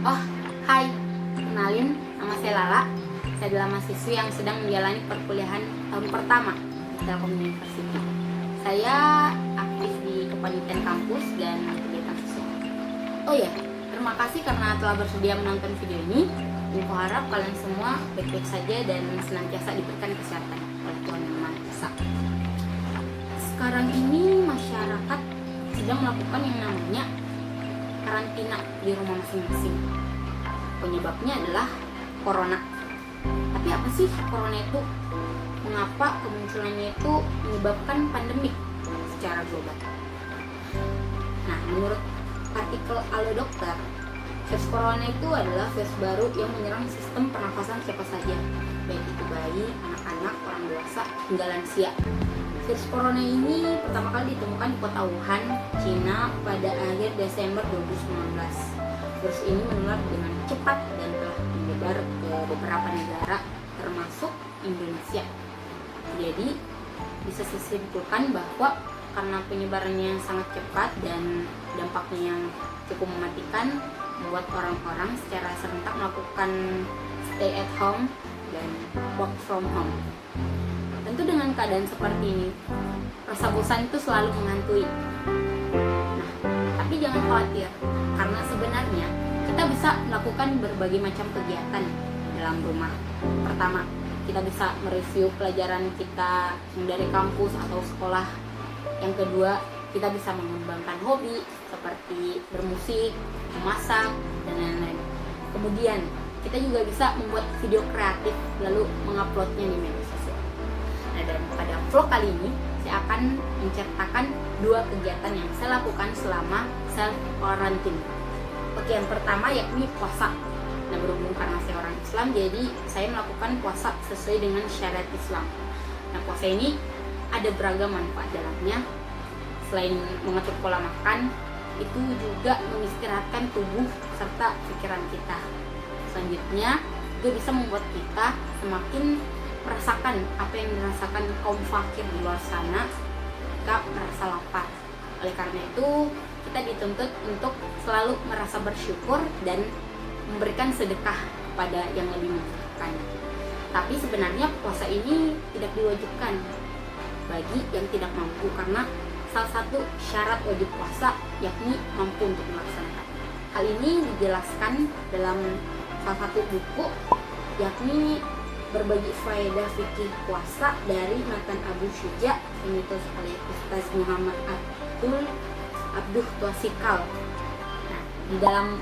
Oh, hai, kenalin, nama saya Lala. Saya adalah mahasiswi yang sedang menjalani perkuliahan tahun pertama di Telkom University. Saya aktif di kepanitiaan kampus dan kegiatan sosial. Oh ya, terima kasih karena telah bersedia menonton video ini. Aku harap kalian semua baik-baik saja dan senantiasa diberikan kesehatan oleh Tuhan Yang Maha Esa. Sekarang ini masyarakat sedang melakukan yang namanya karantina di rumah masing-masing. Penyebabnya adalah corona. Tapi apa sih corona itu? Mengapa kemunculannya itu menyebabkan pandemik secara global? Nah, menurut artikel Allo Dokter, virus corona itu adalah virus baru yang menyerang sistem pernafasan siapa saja, baik itu bayi, anak-anak, orang dewasa, hingga lansia. Virus corona ini pertama kali ditemukan di kota Wuhan, Cina pada akhir Desember 2019. Virus ini menular dengan cepat dan telah menyebar ke beberapa negara termasuk Indonesia. Jadi bisa disimpulkan bahwa karena penyebarannya sangat cepat dan dampaknya yang cukup mematikan, membuat orang-orang secara serentak melakukan stay at home dan work from home. Tentu dengan keadaan seperti ini, rasa bosan itu selalu menghantui. Nah, tapi jangan khawatir, karena sebenarnya kita bisa melakukan berbagai macam kegiatan dalam rumah. Pertama, kita bisa mereview pelajaran kita dari kampus atau sekolah. Yang kedua, kita bisa mengembangkan hobi seperti bermusik, memasak, dan lain-lain. Kemudian, kita juga bisa membuat video kreatif lalu menguploadnya di media sosial. Nah, dan pada vlog kali ini saya akan menceritakan 2 kegiatan yang saya lakukan selama self quarantine. Oke, yang pertama yakni puasa. Nah, berhubung karena saya orang Islam, jadi saya melakukan puasa sesuai dengan syariat Islam. Nah, puasa ini ada beragam manfaat dalamnya. Selain mengatur pola makan, itu juga mengistirahatkan tubuh serta pikiran kita. Selanjutnya, juga bisa membuat kita semakin merasakan apa yang dirasakan kaum fakir di luar sana jika merasa lapar. Oleh karena itu, kita dituntut untuk selalu merasa bersyukur dan memberikan sedekah kepada yang lebih membutuhkan. Tapi sebenarnya puasa ini tidak diwajibkan bagi yang tidak mampu, karena salah satu syarat wajib puasa yakni mampu untuk melaksanakan. Hal ini dijelaskan dalam salah satu buku yakni Berbagi Faedah Fikih Puasa dari Matan Abu Syuja yang ditulis oleh Ustaz Muhammad Abduh Twasikal. Nah, di dalam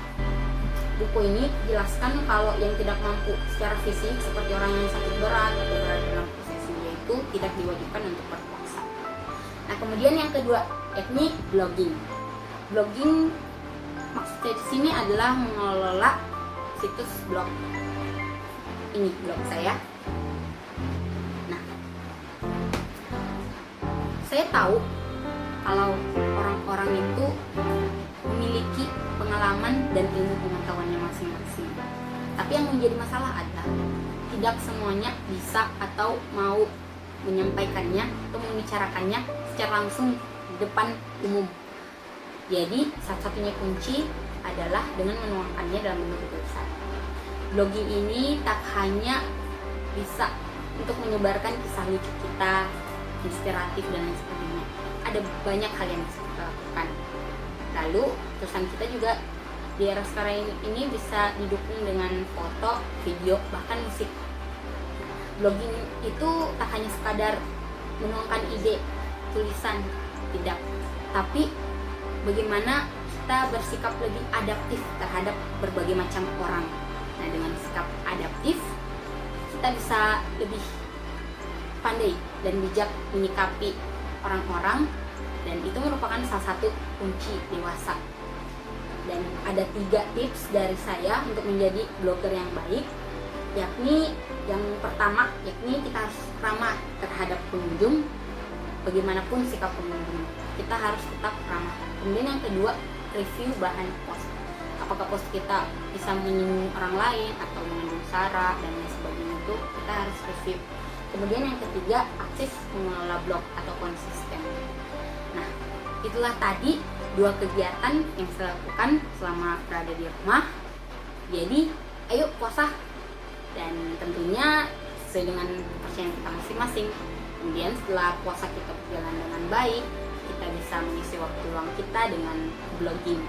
buku ini dijelaskan kalau yang tidak mampu secara fisik seperti orang yang sakit berat atau berada dalam posisi itu tidak diwajibkan untuk berpuasa. Nah, kemudian yang kedua yakni blogging. Blogging maksudnya di sini adalah mengelola situs blog. Ini blog saya. Nah, saya tahu kalau orang-orang itu memiliki pengalaman dan ilmu pengetahuannya masing-masing. Tapi yang menjadi masalah adalah tidak semuanya bisa atau mau menyampaikannya atau membicarakannya secara langsung di depan umum. Jadi, satu-satunya kunci adalah dengan menuangkannya dalam bentuk tulisan. Blogging ini tak hanya bisa untuk menyebarkan kisah lucu kita, inspiratif dan lain sebagainya. Ada banyak hal yang bisa kita lakukan. Lalu tulisan kita juga di era sekarang ini bisa didukung dengan foto, video, bahkan musik. Blogging itu tak hanya sekadar menuangkan ide, tulisan, tidak. Tapi bagaimana kita bersikap lebih adaptif terhadap berbagai macam orang. Nah, dengan sikap adaptif, kita bisa lebih pandai dan bijak menyikapi orang-orang, dan itu merupakan salah satu kunci dewasa. Dan ada 3 tips dari saya untuk menjadi blogger yang baik, yakni yang pertama, yakni kita harus ramah terhadap pengunjung. Bagaimanapun sikap pengunjung, kita harus tetap ramah. Kemudian yang kedua, review bahan post. Apakah post kita bisa menyinggung orang lain atau mengandung sara dan lain sebagainya, itu kita harus review. Kemudian yang ketiga, aktif mengelola blog atau konsisten. Nah, itulah tadi 2 kegiatan yang saya lakukan selama berada di rumah. Jadi ayo puasa, dan tentunya sesuai dengan kepercayaan kita masing-masing. Kemudian setelah puasa kita berjalan dengan baik, kita bisa mengisi waktu luang kita dengan blogging.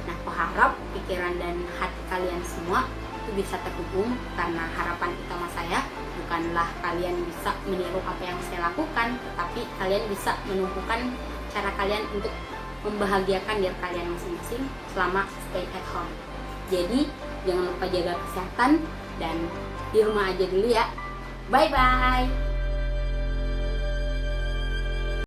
Nah, aku harap pikiran dan hati kalian semua itu bisa terhubung, karena harapan utama saya bukanlah kalian bisa meniru apa yang saya lakukan, tetapi kalian bisa menumbuhkan cara kalian untuk membahagiakan diri kalian masing-masing selama stay at home. Jadi jangan lupa jaga kesehatan dan di rumah aja dulu ya. Bye bye.